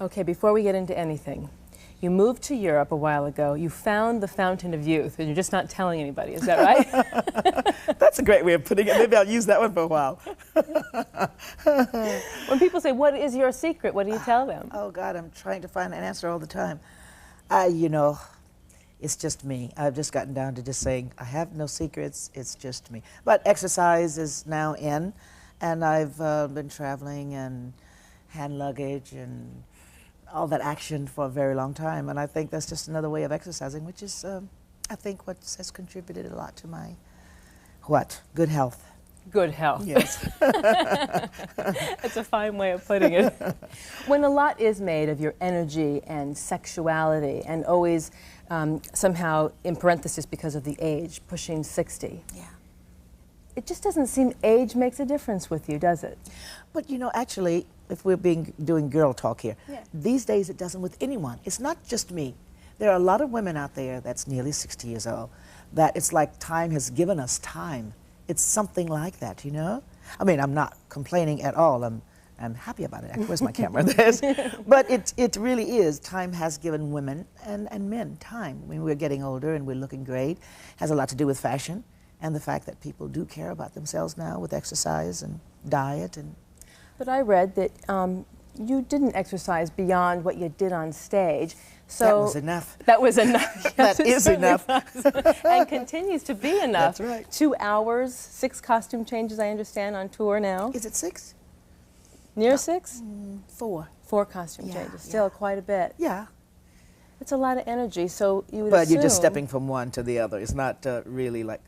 Okay, before we get into anything, you moved to Europe a while ago. You found the fountain of youth, and you're just not telling anybody. Is that right? That's a great way of putting it. Maybe I'll use that one for a while. When people say, what is your secret, what do you tell them? Oh, God, I'm trying to find an answer all the time. It's just me. I've just gotten down to just saying, I have no secrets, it's just me. But exercise is now in, and I've been traveling and hand luggage and all that action for a very long time, and I think that's just another way of exercising, which is, I think, what has contributed a lot to my, good health. Good health. Yes. That's a fine way of putting it. When a lot is made of your energy and sexuality, and always somehow, in parenthesis, because of the age, pushing 60. Yeah. It just doesn't seem age makes a difference with you, does it? But actually, if we're doing girl talk here, yeah. These days it doesn't with anyone. It's not just me. There are a lot of women out there that's nearly 60 years old that it's like time has given us time. It's something like that, I mean, I'm not complaining at all. I'm happy about it. Where's my camera? But it really is. Time has given women and men time. I mean, we're getting older and we're looking great. It has a lot to do with fashion and the fact that people do care about themselves now with exercise and diet. But I read that you didn't exercise beyond what you did on stage. So that was enough. That was enough. Yes, that is enough. And continues to be enough. That's right. 2 hours, 6 costume changes, I understand, on tour now. Is it 6? Near No. 6? 4. 4 costume changes. Still quite a bit. Yeah. It's a lot of energy, so you would But assume... you're just stepping from one to the other. It's not really like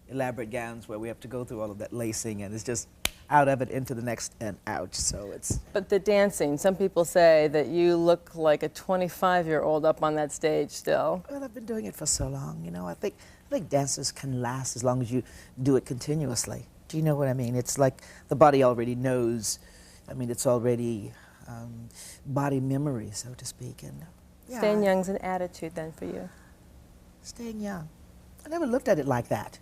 elaborate gowns where we have to go through all of that lacing, and it's just out of it into the next and out, so it's... But the dancing, some people say that you look like a 25-year-old up on that stage still. Well, I've been doing it for so long, I think dancers can last as long as you do it continuously. Do you know what I mean? It's like the body already knows. I mean, it's already body memory, so to speak. And Staying young's an attitude then for you. Staying young. I never looked at it like that.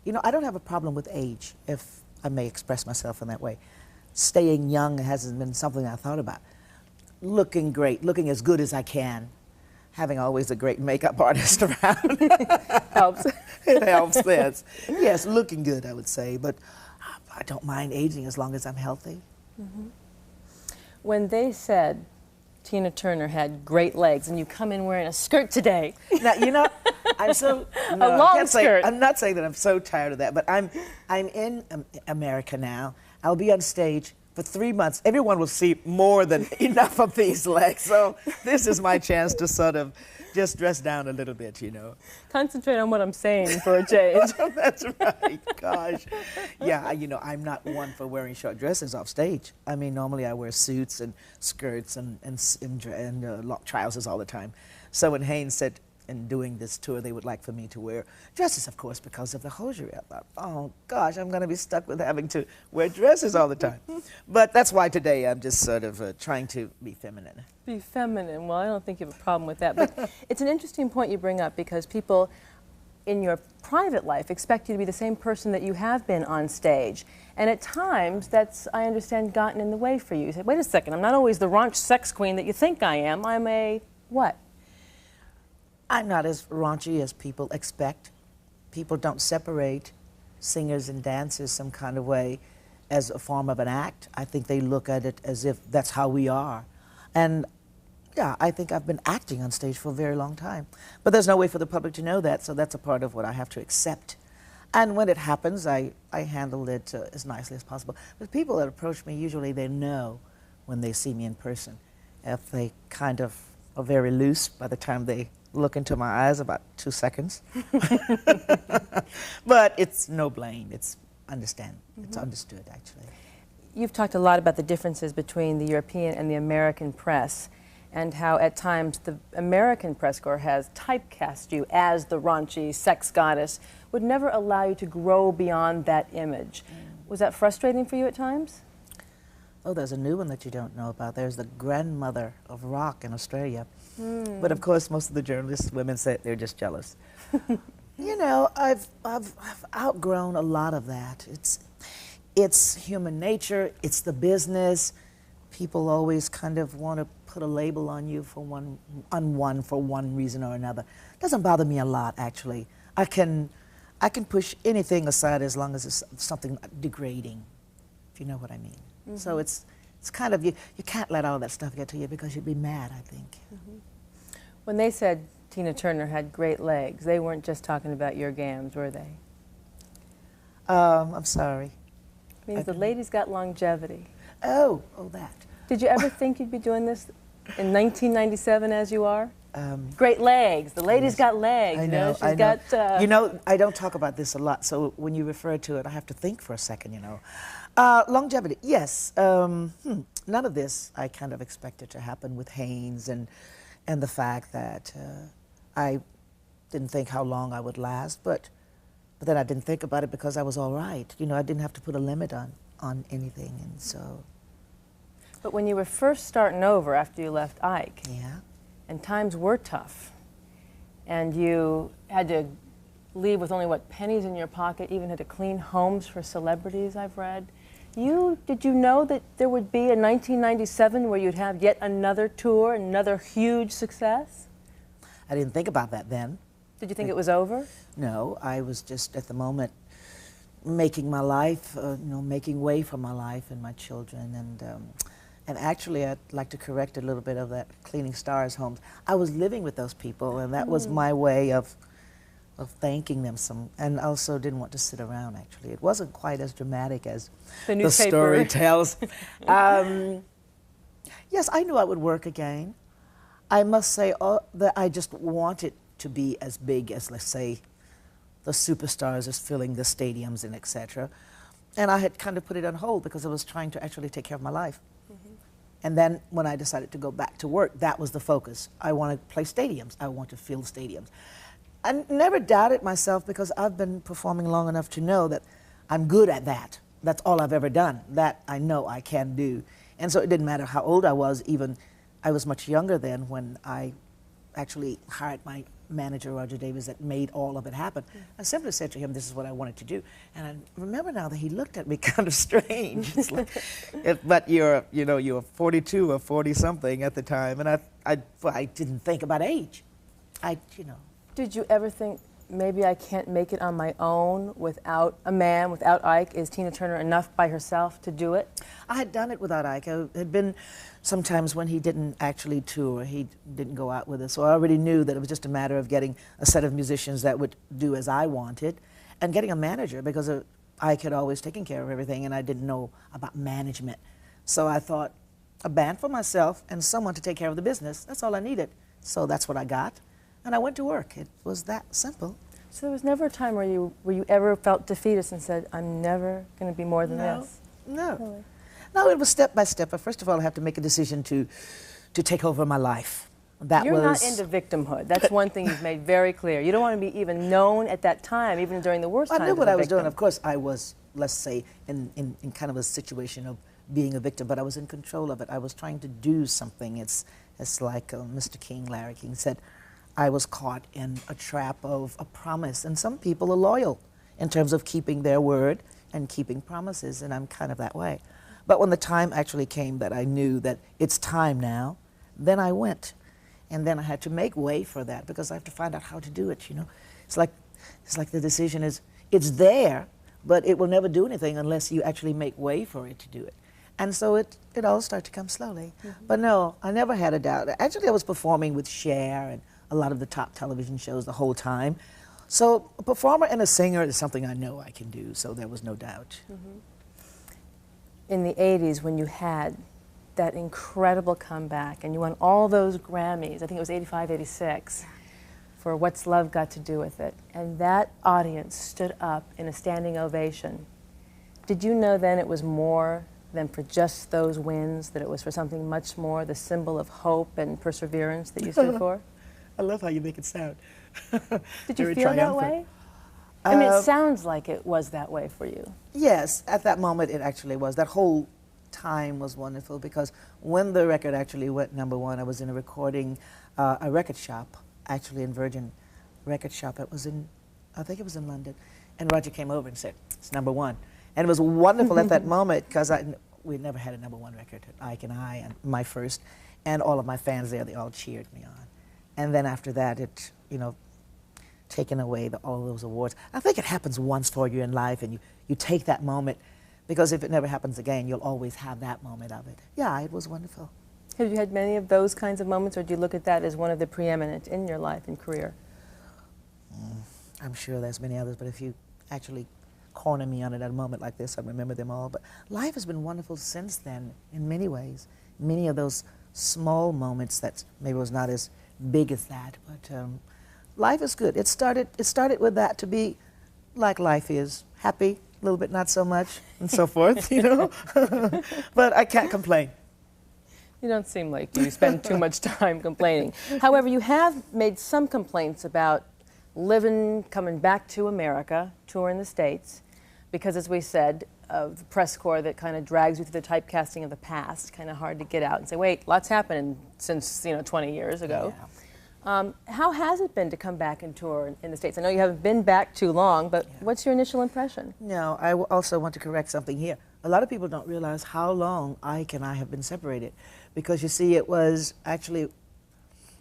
I don't have a problem with age, if I may express myself in that way. Staying young hasn't been something I thought about. Looking great, looking as good as I can, having always a great makeup artist around. Helps. It helps, yes, looking good, I would say, but I don't mind aging as long as I'm healthy. Mm-hmm. When they said Tina Turner had great legs, and you come in wearing a skirt today. Now, I'm so... No, a long skirt. I'm not saying that I'm so tired of that, but I'm in America now. I'll be on stage for 3 months. Everyone will see more than enough of these legs, so this is my chance to sort of just dress down a little bit, Concentrate on what I'm saying for a change. That's right, gosh. Yeah, I'm not one for wearing short dresses off stage. I mean, normally I wear suits and skirts and trousers all the time. So when Haynes said in doing this tour they would like for me to wear dresses, of course, because of the hosiery, I thought, oh gosh, I'm going to be stuck with having to wear dresses all the time. But that's why today I'm just sort of trying to be feminine. Be feminine. Well, I don't think you have a problem with that. But it's an interesting point you bring up, because people in your private life expect you to be the same person that you have been on stage. And at times, that's, I understand, gotten in the way for you. You say, wait a second, I'm not always the raunch sex queen that you think I am. I'm a what? I'm not as raunchy as people expect. People don't separate singers and dancers some kind of way as a form of an act. I think they look at it as if that's how we are. And yeah, I think I've been acting on stage for a very long time. But there's no way for the public to know that, so that's a part of what I have to accept. And when it happens, I handle it as nicely as possible. But people that approach me, usually they know when they see me in person. If they kind of are very loose by the time they look into my eyes, about 2 seconds. But it's no blame, it's understand. Mm-hmm. It's understood, actually. You've talked a lot about the differences between the European and the American press, and how at times the American press corps has typecast you as the raunchy sex goddess, would never allow you to grow beyond that image. Was that frustrating for you at times? Oh, there's a new one that you don't know about. There's the grandmother of rock in Australia. But of course, most of the journalists, women, say they're just jealous. I've outgrown a lot of that. It's human nature. It's the business. people always kind of want to put a label on you for one reason or another. Doesn't bother me a lot, actually. I can push anything aside as long as it's something degrading, if you know what I mean. Mm-hmm. So it's kind of, you can't let all that stuff get to you because you'd be mad, I think. Mm-hmm. When they said Tina Turner had great legs, they weren't just talking about your gams, were they? I'm sorry. It means the lady's got longevity. Oh, that. Did you ever think you'd be doing this in 1997 as you are? Great legs. The lady's got legs. I know. She's got. You know, I don't talk about this a lot, so when you refer to it, I have to think for a second. You know, longevity. Yes. None of this I kind of expected to happen with Haynes, and the fact that I didn't think how long I would last, but then I didn't think about it because I was all right. You know, I didn't have to put a limit on anything, and so. But when you were first starting over after you left Ike, yeah, and times were tough, and you had to leave with only, what, pennies in your pocket, even had to clean homes for celebrities, I've read. Did you know that there would be a 1997 where you'd have yet another tour, another huge success? I didn't think about that then. Did you think it was over? No, I was just at the moment making my life, you know, making way for my life and my children, and actually I'd like to correct a little bit of that cleaning stars homes. I was living with those people, and that was my way of thanking them and also didn't want to sit around, actually. It wasn't quite as dramatic as the story tells. Yes, I knew I would work again. I must say that I just wanted to be as big as, let's say, the superstars is filling the stadiums and etc. And I had kind of put it on hold because I was trying to actually take care of my life. Mm-hmm. And then when I decided to go back to work, that was the focus. I want to play stadiums. I want to fill stadiums. I never doubted myself because I've been performing long enough to know that I'm good at that. That's all I've ever done. That I know I can do. And so it didn't matter how old I was, even I was much younger then when I actually hired my manager, Roger Davis, that made all of it happen. I simply said to him, this is what I wanted to do. And I remember now that he looked at me kind of strange. It's like, but you're 42 or 40 something at the time, and I didn't think about age. Did you ever think, maybe I can't make it on my own without a man, without Ike? Is Tina Turner enough by herself to do it? I had done it without Ike. I had been sometimes when he didn't actually tour, he didn't go out with us. So I already knew that it was just a matter of getting a set of musicians that would do as I wanted and getting a manager because Ike had always taken care of everything and I didn't know about management. So I thought a band for myself and someone to take care of the business. That's all I needed. So that's what I got. And I went to work. It was that simple. So there was never a time where you ever felt defeatist and said, I'm never going to be more than this? No. Really? No, it was step by step. First of all, I have to make a decision to take over my life. You're not into victimhood. That's one thing you've made very clear. You don't want to be even known at that time, even during the worst times. I knew what I was doing. Of course, I was, let's say, in kind of a situation of being a victim, but I was in control of it. I was trying to do something. It's like Mr. King, Larry King, said, I was caught in a trap of a promise. And some people are loyal in terms of keeping their word and keeping promises, and I'm kind of that way. But when the time actually came that I knew that it's time now, then I went. And then I had to make way for that because I have to find out how to do it, you know. It's like the decision is, it's there, but it will never do anything unless you actually make way for it to do it. And so it all started to come slowly. Mm-hmm. But no, I never had a doubt. Actually, I was performing with Cher and a lot of the top television shows the whole time. So a performer and a singer is something I know I can do, so there was no doubt. Mm-hmm. In the 80s, when you had that incredible comeback and you won all those Grammys, I think it was 85, 86, for What's Love Got to Do with It, and that audience stood up in a standing ovation. Did you know then it was more than for just those wins, that it was for something much more, the symbol of hope and perseverance that you stood for? I love how you make it sound. Did you feel that way? I mean, it sounds like it was that way for you. Yes, at that moment it actually was. That whole time was wonderful because when the record actually went #1, I was in a recording, a record shop, actually in Virgin Record Shop. It was I think it was in London. And Roger came over and said, it's #1. And it was wonderful at that moment because we never had a #1 record, Ike and I, and my first, and all of my fans there, they all cheered me on. And then after that, it, you know, taking away all those awards. I think it happens once for you in life, and you take that moment, because if it never happens again, you'll always have that moment of it. Yeah, it was wonderful. Have you had many of those kinds of moments, or do you look at that as one of the preeminent in your life and career? I'm sure there's many others, but if you actually corner me on it at a moment like this, I remember them all. But life has been wonderful since then in many ways. Many of those small moments that maybe was not as big as that, but life is good. It started with that, to be like life is, happy, a little bit not so much, and so forth, you know. But I can't complain. You don't seem like you spend too much time complaining. However, you have made some complaints about coming back to America, touring the States, because as we said, of the press corps that kind of drags you through the typecasting of the past, kind of hard to get out and say, wait, lots happened since 20 years ago. Yeah. How has it been to come back and tour in the States? I know you haven't been back too long, but yeah. What's your initial impression? No, I also want to correct something here. A lot of people don't realize how long Ike and I have been separated, because you see, it was actually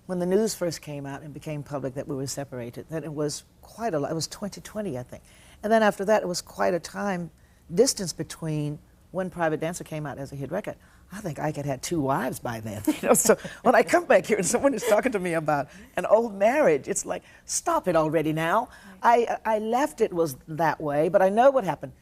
when the news first came out and became public that we were separated, then it was quite a lot. It was 2020, I think. And then after that, it was quite a time distance between when Private Dancer came out as a hit record. I think Ike had 2 wives by then. So when I come back here and someone is talking to me about an old marriage, it's like, stop it already now. I left it was that way, but I know what happened.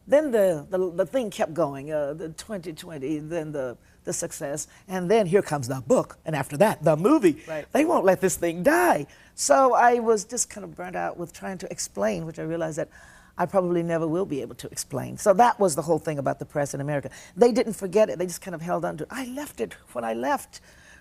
Then the thing kept going, the 2020, then the success, and then here comes the book, and after that, the movie. Right. They won't let this thing die. So I was just kind of burnt out with trying to explain, which I realized that I probably never will be able to explain. So that was the whole thing about the press in America. They didn't forget it. They just kind of held on to it. I left it when I left.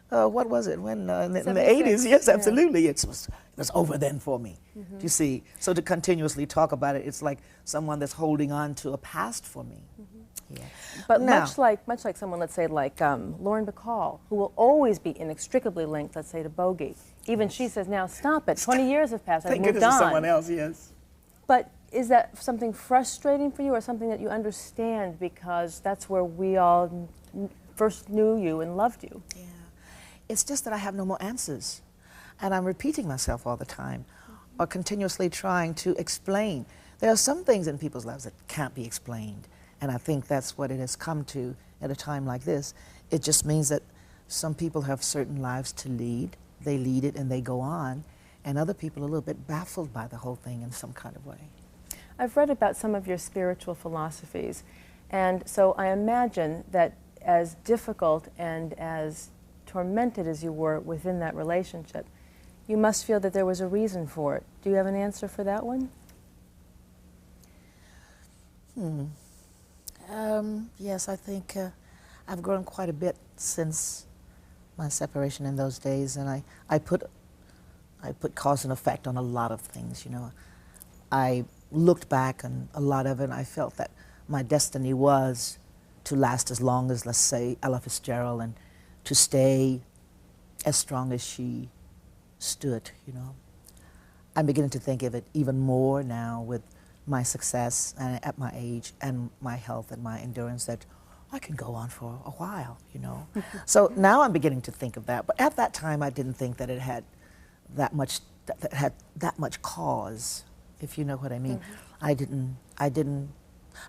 What was it? When in the 80s? Yes, absolutely. Yeah. It was over then for me. Mm-hmm. You see, so to continuously talk about it, it's like someone that's holding on to a past for me. Mm-hmm. Yeah. But now, much like someone, let's say, like Lauren Bacall, who will always be inextricably linked, let's say, to Bogey. Even she says, now stop it. 20 years have passed. I've moved on. Thank goodness for someone else, yes. But is that something frustrating for you, or something that you understand because that's where we all first knew you and loved you? Yeah. It's just that I have no more answers. And I'm repeating myself all the time, or continuously trying to explain. There are some things in people's lives that can't be explained. And I think that's what it has come to at a time like this. It just means that some people have certain lives to lead. They lead it and they go on. And other people are a little bit baffled by the whole thing in some kind of way. I've read about some of your spiritual philosophies. And so I imagine that as difficult and as tormented as you were within that relationship, you must feel that there was a reason for it. Do you have an answer for that one? Yes, I think I've grown quite a bit since my separation in those days, and I put cause and effect on a lot of things, you know. I looked back on a lot of it, and I felt that my destiny was to last as long as, let's say, Ella Fitzgerald, and to stay as strong as she stood, you know. I'm beginning to think of it even more now with my success and at my age and my health and my endurance, that I can go on for a while, you know. So now I'm beginning to think of that. But at that time, I didn't think that it had that much cause, if you know what I mean. Mm-hmm.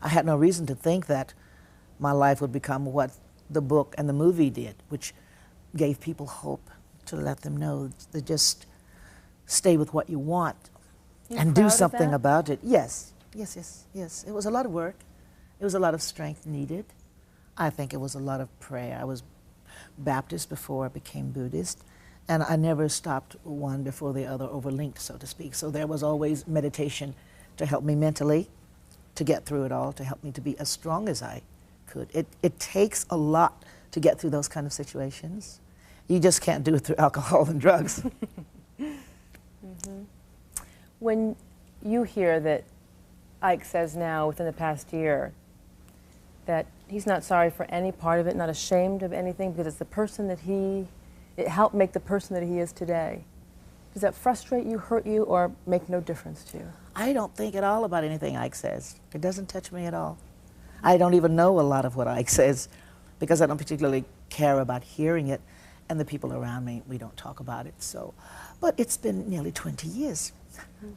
I had no reason to think that my life would become what the book and the movie did, which gave people hope, to let them know to just stay with what you want. And do something about it. Yes. It was a lot of work. It was a lot of strength needed. I think it was a lot of prayer. I was Baptist before I became Buddhist, and I never stopped one before the other, overlinked, so to speak. So there was always meditation to help me mentally, to get through it all, to help me to be as strong as I could. It takes a lot to get through those kind of situations. You just can't do it through alcohol and drugs. Mm-hmm. When you hear that Ike says now, within the past year, that he's not sorry for any part of it, not ashamed of anything, because it's the person that it helped make the person that he is today. Does that frustrate you, hurt you, or make no difference to you? I don't think at all about anything Ike says. It doesn't touch me at all. I don't even know a lot of what Ike says because I don't particularly care about hearing it, and the people around me, we don't talk about it. So, but it's been nearly 20 years.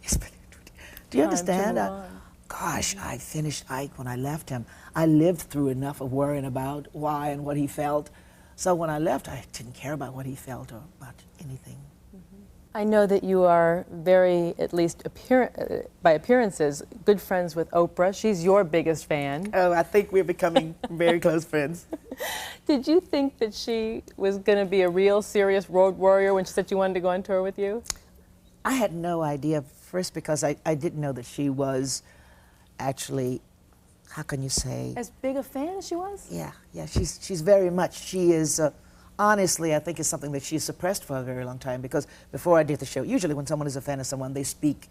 It's been 20. Do you understand? Gosh, I finished Ike when I left him. I lived through enough of worrying about why and what he felt. So when I left, I didn't care about what he felt or about anything. I know that you are very, at least by appearances, good friends with Oprah. She's your biggest fan. Oh, I think we're becoming very close friends. Did you think that she was going to be a real serious road warrior when she said she wanted to go on tour with you? I had no idea, first because I didn't know that she was actually, how can you say? As big a fan as she was? Yeah, she's very much, she is, honestly, I think it's something that she's suppressed for a very long time, because before I did the show, usually when someone is a fan of someone, they speak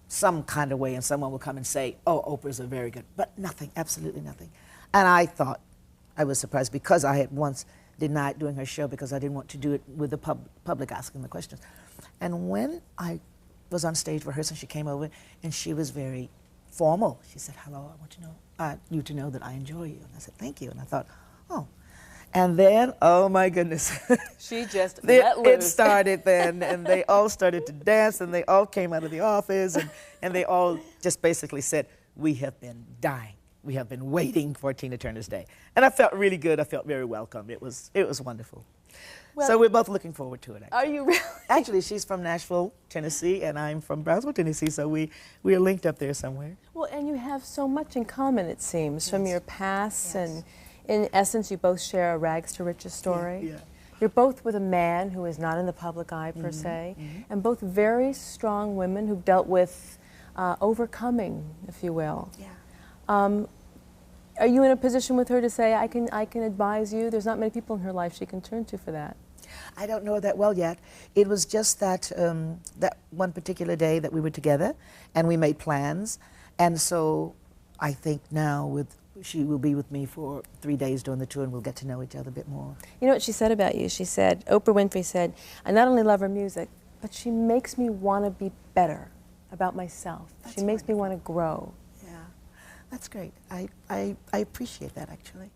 some kind of way and someone will come and say, oh, Oprah's a very good, but nothing, absolutely nothing. And I thought, I was surprised because I had once denied doing her show because I didn't want to do it with the public asking the questions. And when I was on stage rehearsing, she came over and she was very formal. She said, hello, I want to know, you to know that I enjoy you. And I said, thank you. And I thought, oh. And then, oh my goodness. She just let loose. It started then, and they all started to dance, and they all came out of the office, and they all just basically said, we have been dying. We have been waiting for Tina Turner's Day. And I felt really good. I felt very welcome. It was wonderful. Well, so we're both looking forward to it. Actually. Are you really? Actually, she's from Nashville, Tennessee, and I'm from Brownsville, Tennessee, so we are linked up there somewhere. Well, and you have so much in common, it seems, from your past, and in essence, you both share a rags to riches story. Yeah. You're both with a man who is not in the public eye, per se, and both very strong women who've dealt with overcoming, if you will. Yeah. Are you in a position with her to say, I can advise you? There's not many people in her life she can turn to for that. I don't know that well yet. It was just that that one particular day that we were together, and we made plans, and so I think now she will be with me for 3 days during the tour, and we'll get to know each other a bit more. You know what she said about you? She said, Oprah Winfrey said, I not only love her music, but she makes me want to be better about myself. She makes me want to grow. Yeah, that's great. I appreciate that, actually.